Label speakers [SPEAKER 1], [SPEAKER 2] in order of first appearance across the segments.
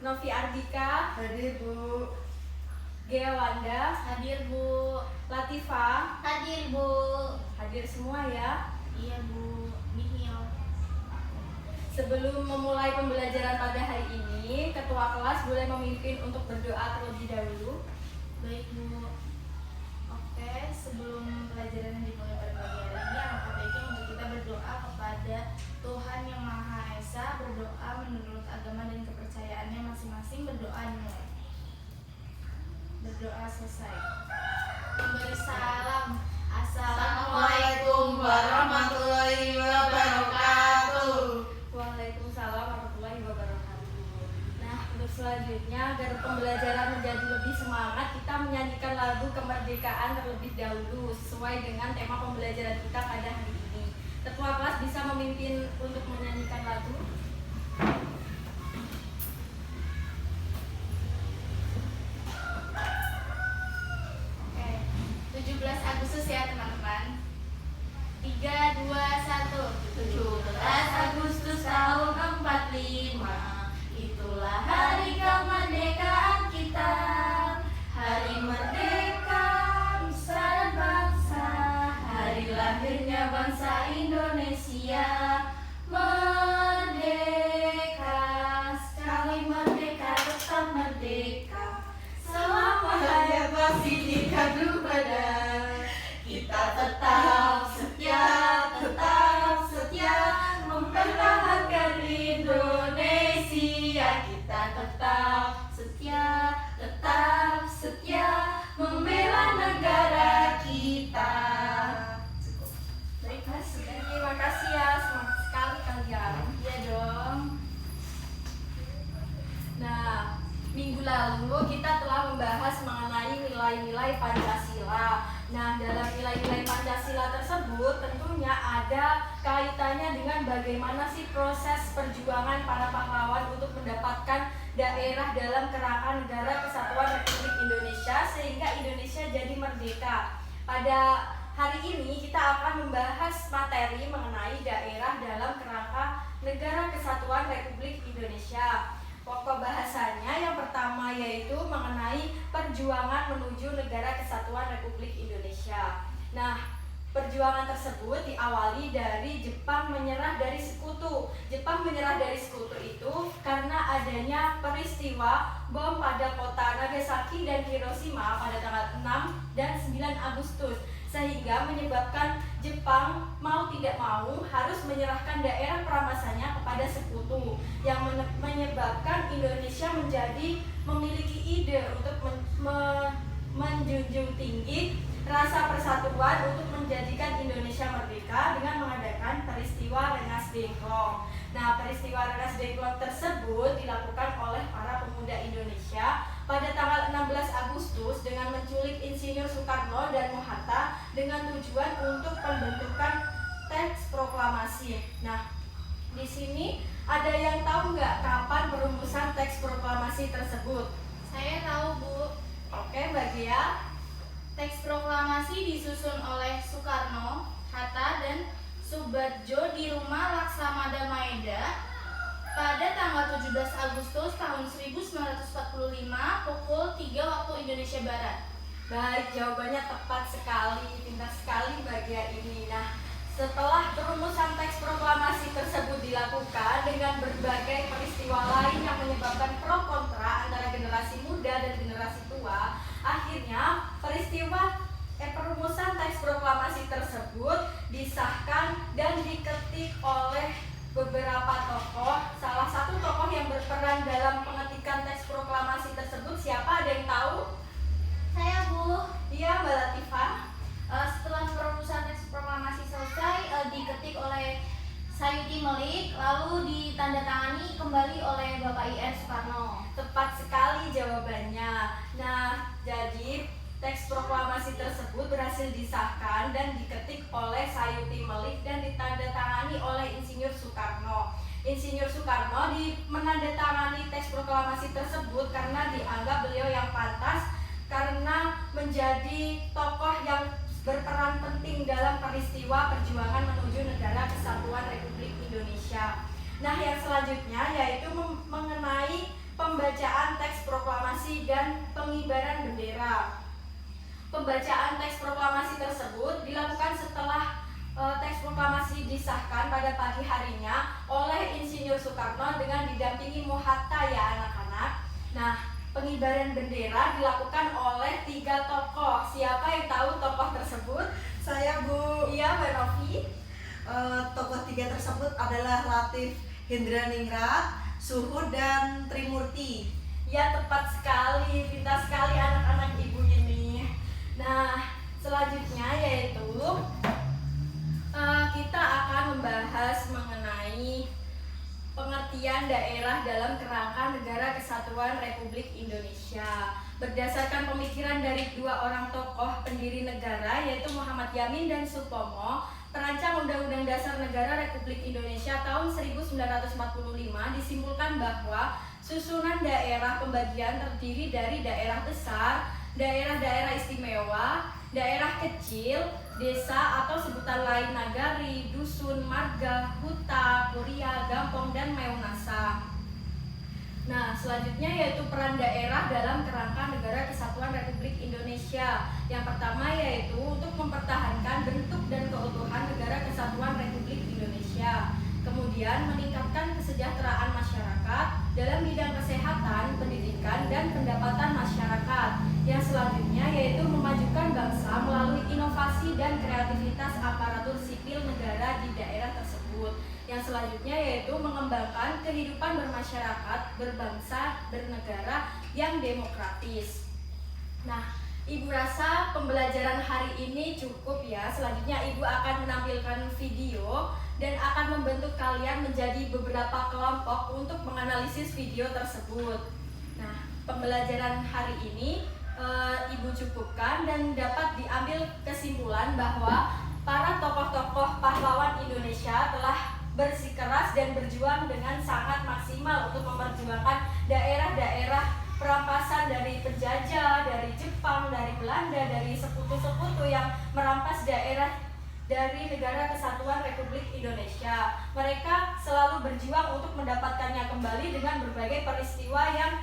[SPEAKER 1] Novi Ardika.
[SPEAKER 2] Hadir, Bu.
[SPEAKER 1] Gea Wanda.
[SPEAKER 3] Hadir, Bu.
[SPEAKER 1] Latifa.
[SPEAKER 3] Hadir, Bu.
[SPEAKER 1] Hadir semua ya.
[SPEAKER 3] Iya, Bu. Nihil.
[SPEAKER 1] Sebelum memulai pembelajaran pada hari ini, ketua kelas boleh memimpin untuk berdoa terlebih dahulu.
[SPEAKER 3] Baik, Bu. Oke, sebelum pelajaran yang dimulai pada pagi hari ini, alangkah baiknya untuk kita berdoa kepada Tuhan Yang Maha Esa, berdoa menurut agama dan kepercayaannya masing-masing. Berdoa dimulai. Berdoa selesai. Memberi salam. Assalamualaikum warahmatullahi wabarakatuh.
[SPEAKER 1] Waalaikumsalam warahmatullahi wabarakatuh. Nah, untuk selanjutnya agar pembelajaran menjadi lebih semangat, kita menyanyikan lagu kemerdekaan terlebih dahulu sesuai dengan tema pembelajaran kita pada hari ini. Ketua kelas bisa memimpin untuk menyanyikan lagu.
[SPEAKER 3] Oke, 17 Agustus ya teman-teman. 3, 2, 1. 17 Agustus tahun 45, itulah hari kemerdekaan kita. Hari merdeka nusa dan bangsa, hari lahirnya bangsa Indonesia. Merdeka, sekali merdeka tetap merdeka. Selama hayat masih dikandung badan, kita tetap setia mempertahankan Indonesia. Kita tetap setia membela negara kita.
[SPEAKER 1] Baik Mas, terima kasih ya, semangat sekali kalian.
[SPEAKER 3] Iya dong.
[SPEAKER 1] Nah, minggu lalu kita telah membahas mengenai nilai-nilai Pancasila. Nah, dalam nilai-nilai Pancasila tersebut tentunya ada kaitannya dengan bagaimana sih proses perjuangan para pahlawan untuk mendapatkan daerah dalam kerangka Negara Kesatuan Republik Indonesia sehingga Indonesia jadi merdeka. Pada hari ini kita akan membahas materi mengenai daerah dalam kerangka Negara Kesatuan Republik Indonesia. Pokok bahasanya yang pertama yaitu mengenai perjuangan menuju Negara Kesatuan Republik Indonesia. Nah, perjuangan tersebut diawali dari Jepang menyerah dari sekutu. Jepang menyerah dari sekutu itu karena adanya peristiwa bom pada kota Nagasaki dan Hiroshima pada tanggal 6 dan 9 Agustus. Sehingga menyebabkan Jepang mau tidak mau harus menyerahkan daerah peramasanya kepada sekutu, yang menyebabkan Indonesia memiliki ide untuk menjunjung tinggi rasa persatuan untuk menjadikan Indonesia merdeka dengan mengadakan peristiwa Rengas Dengklok. Nah, peristiwa Rengas Dengklok tersebut dilakukan oleh para pemuda Indonesia pada tanggal 16 Agustus dengan menculik Insinyur Soekarno dan Mohatta dengan tujuan untuk pembentukan teks proklamasi. Nah, di sini ada yang tahu nggak kapan perumusan teks proklamasi tersebut?
[SPEAKER 3] Saya tahu, Bu.
[SPEAKER 1] Oke, Mbak Gia.
[SPEAKER 3] Teks proklamasi disusun oleh Soekarno, Hatta, dan Soebardjo di rumah Laksamada Maeda pada tanggal 17 Agustus tahun 1945 pukul 3 waktu Indonesia Barat.
[SPEAKER 1] Baik, jawabannya tepat sekali, pintar sekali bagian ini. Nah, setelah perumusan teks proklamasi tersebut dilakukan dengan berbagai peristiwa lain yang menyebabkan pro kontra antara generasi muda dan generasi tua, akhirnya perumusan teks proklamasi tersebut disahkan dan diketik oleh beberapa tokoh. Salah satu tokoh yang berperan dalam pengetikan teks proklamasi tersebut siapa? Ada yang tahu?
[SPEAKER 3] Saya, Bu.
[SPEAKER 1] Iya, Mbak Latifah.
[SPEAKER 3] Setelah perumusan teks proklamasi selesai, diketik oleh Sayuti Melik, lalu ditandatangani kembali oleh Bapak I.R. Soekarno.
[SPEAKER 1] Tepat sekali jawabannya. Nah, jadi teks proklamasi tersebut berhasil disahkan dan diketik oleh Sayuti Melik dan ditandatangani oleh Insinyur Soekarno. Insinyur Soekarno menandatangani teks proklamasi tersebut karena dianggap beliau yang pantas karena menjadi tokoh yang berperan penting dalam peristiwa perjuangan menuju Negara Kesatuan Republik Indonesia. Nah, yang selanjutnya yaitu mengenai pembacaan proklamasi dan pengibaran bendera. Pembacaan teks proklamasi tersebut dilakukan setelah teks proklamasi disahkan pada pagi harinya oleh Insinyur Soekarno dengan didampingi Muhatta ya anak-anak. Nah, pengibaran bendera dilakukan oleh 3 tokoh. Siapa yang tahu tokoh tersebut?
[SPEAKER 2] Saya, Bu.
[SPEAKER 1] Iya, Mbak Novi.
[SPEAKER 2] Tokoh 3 tersebut adalah Latif Hendraningrat, Suhud, dan Trimurti.
[SPEAKER 1] Ya, tepat sekali, pintar sekali anak-anak ibu ini. Nah, selanjutnya yaitu kita akan membahas mengenai pengertian daerah dalam kerangka Negara Kesatuan Republik Indonesia. Berdasarkan pemikiran dari 2 orang tokoh pendiri negara, yaitu Muhammad Yamin dan Supomo, perancang Undang-Undang Dasar Negara Republik Indonesia tahun 1945, disimpulkan bahwa susunan daerah pembagian terdiri dari daerah besar, daerah-daerah istimewa, daerah kecil, desa atau sebutan lain nagari, dusun, marga, huta, kuria, gampong, dan meunasa. Nah, selanjutnya yaitu peran daerah dalam kerangka Negara Kesatuan Republik Indonesia. Yang pertama yaitu untuk mempertahankan bentuk dan keutuhan Negara Kesatuan Republik Indonesia. Kemudian meningkatkan kesejahteraan masyarakat dalam bidang kesehatan, pendidikan, dan pendapatan masyarakat. Yang selanjutnya yaitu memajukan bangsa melalui inovasi dan kreativitas aparatur sipil negara di daerah tersebut. Yang selanjutnya yaitu mengembangkan kehidupan bermasyarakat, berbangsa, bernegara yang demokratis. Nah, Ibu rasa pembelajaran hari ini cukup ya. Selanjutnya Ibu akan menampilkan video dan akan membentuk kalian menjadi beberapa kelompok untuk menganalisis video tersebut. Nah, pembelajaran hari ini Ibu cukupkan dan dapat diambil kesimpulan bahwa para tokoh-tokoh pahlawan Indonesia telah bersikeras dan berjuang dengan sangat maksimal untuk memperjuangkan daerah-daerah perampasan dari penjajah, dari Jepang, dari Belanda, dari sekutu-sekutu yang merampas daerah dari Negara Kesatuan Republik Indonesia. Mereka selalu berjuang untuk mendapatkannya kembali dengan berbagai peristiwa yang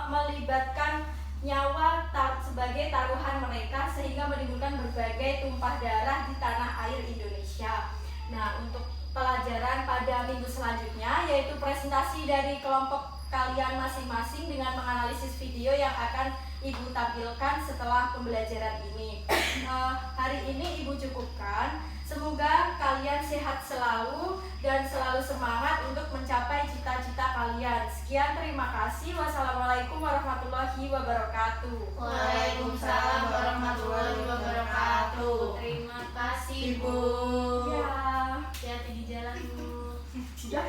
[SPEAKER 1] melibatkan nyawa sebagai taruhan mereka sehingga menimbulkan berbagai tumpah darah di tanah air Indonesia. Nah, untuk pelajaran pada minggu selanjutnya yaitu presentasi dari kelompok kalian masing-masing dengan menganalisis video yang akan Ibu tampilkan setelah pembelajaran ini. Hari ini Ibu cukupkan. Semoga kalian sehat selalu dan selalu semangat untuk mencapai cita-cita kalian. Sekian, terima kasih. Wassalamualaikum warahmatullahi wabarakatuh.
[SPEAKER 3] Waalaikumsalam warahmatullahi wabarakatuh. Terima kasih, Bu.
[SPEAKER 1] Ya.
[SPEAKER 3] Hati-hati di jalan, Bu.
[SPEAKER 1] Ya.